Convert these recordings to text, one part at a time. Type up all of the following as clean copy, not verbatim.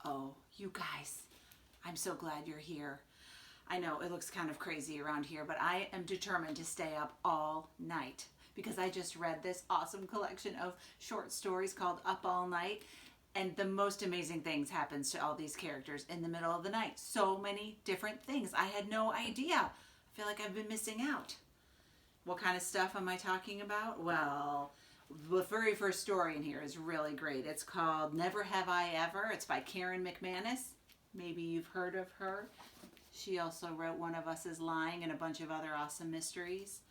Oh, you guys, I'm so glad you're here. I know it looks kind of crazy around here, but I am determined to stay up all night because I just read this awesome collection of short stories called Up All Night, and the most amazing things happens to all these characters in the middle of the night. So many different things. I had no idea. I feel like I've been missing out. What kind of stuff am I talking about? Well, the very first story in here is really great. It's called Never Have I Ever. It's by Karen McManus. Maybe you've heard of her. She also wrote One of Us is Lying and a bunch of other awesome mysteries.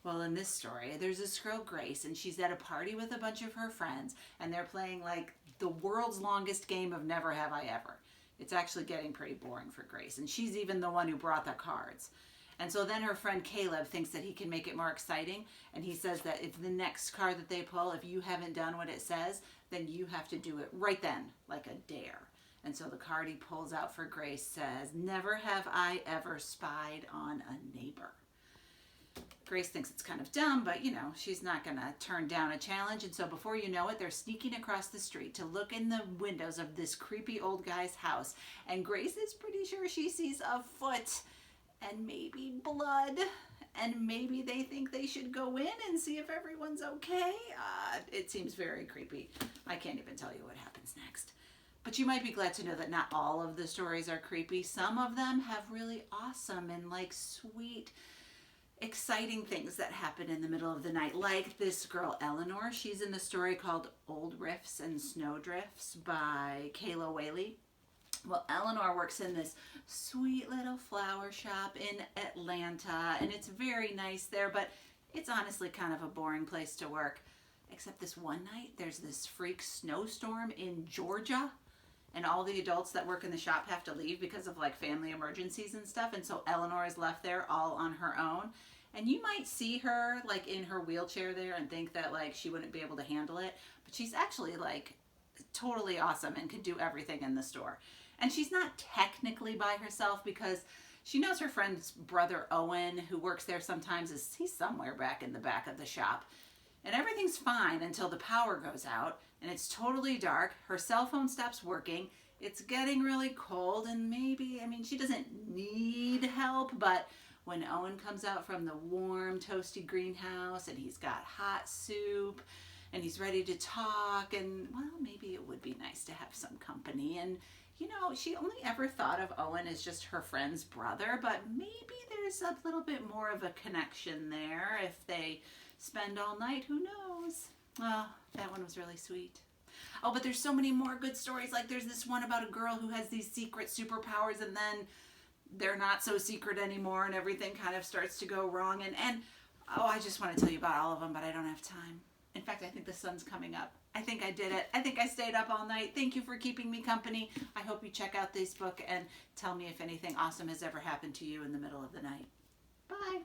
Well, in this story, there's this girl, Grace, and she's at a party with a bunch of her friends, and they're playing like the world's longest game of Never Have I Ever. It's actually getting pretty boring for Grace, and she's even the one who brought the cards. And so then her friend Caleb thinks that he can make it more exciting, and he says that if the next card that they pull, if you haven't done what it says, then you have to do it right then, like a dare. And so the card he pulls out for Grace says, "Never have I ever spied on a neighbor." Grace thinks it's kind of dumb, but you know, she's not gonna turn down a challenge. And so before you know it, they're sneaking across the street to look in the windows of this creepy old guy's house. And Grace is pretty sure she sees a foot and maybe blood. And maybe they think they should go in and see if everyone's okay. It seems very creepy. I can't even tell you what happens next. But you might be glad to know that not all of the stories are creepy. Some of them have really awesome and like sweet, exciting things that happen in the middle of the night. Like this girl, Eleanor. She's in the story called Old Rifts and Snowdrifts by Kayla Whaley. Well, Eleanor works in this sweet little flower shop in Atlanta, and it's very nice there, but it's honestly kind of a boring place to work. Except this one night, there's this freak snowstorm in Georgia, and all the adults that work in the shop have to leave because of like family emergencies and stuff, and so Eleanor is left there all on her own. And you might see her like in her wheelchair there and think that like she wouldn't be able to handle it, but she's actually like totally awesome and can do everything in the store. And she's not technically by herself because she knows her friend's brother Owen, who works there sometimes, he's somewhere back in the back of the shop. And everything's fine until the power goes out and it's totally dark. Her cell phone stops working. It's getting really cold, and maybe, I mean, she doesn't need help, but when Owen comes out from the warm, toasty greenhouse and he's got hot soup and he's ready to talk, and well, maybe it would be nice to have some company. And you know, she only ever thought of Owen as just her friend's brother, but maybe there's a little bit more of a connection there if they spend all night. Who knows? Oh, that one was really sweet. Oh, but there's so many more good stories. Like there's this one about a girl who has these secret superpowers, and then they're not so secret anymore, and everything kind of starts to go wrong. And oh, I just want to tell you about all of them, but I don't have time. In fact, I think the sun's coming up. I think I did it. I think I stayed up all night. Thank you for keeping me company. I hope you check out this book and tell me if anything awesome has ever happened to you in the middle of the night. Bye.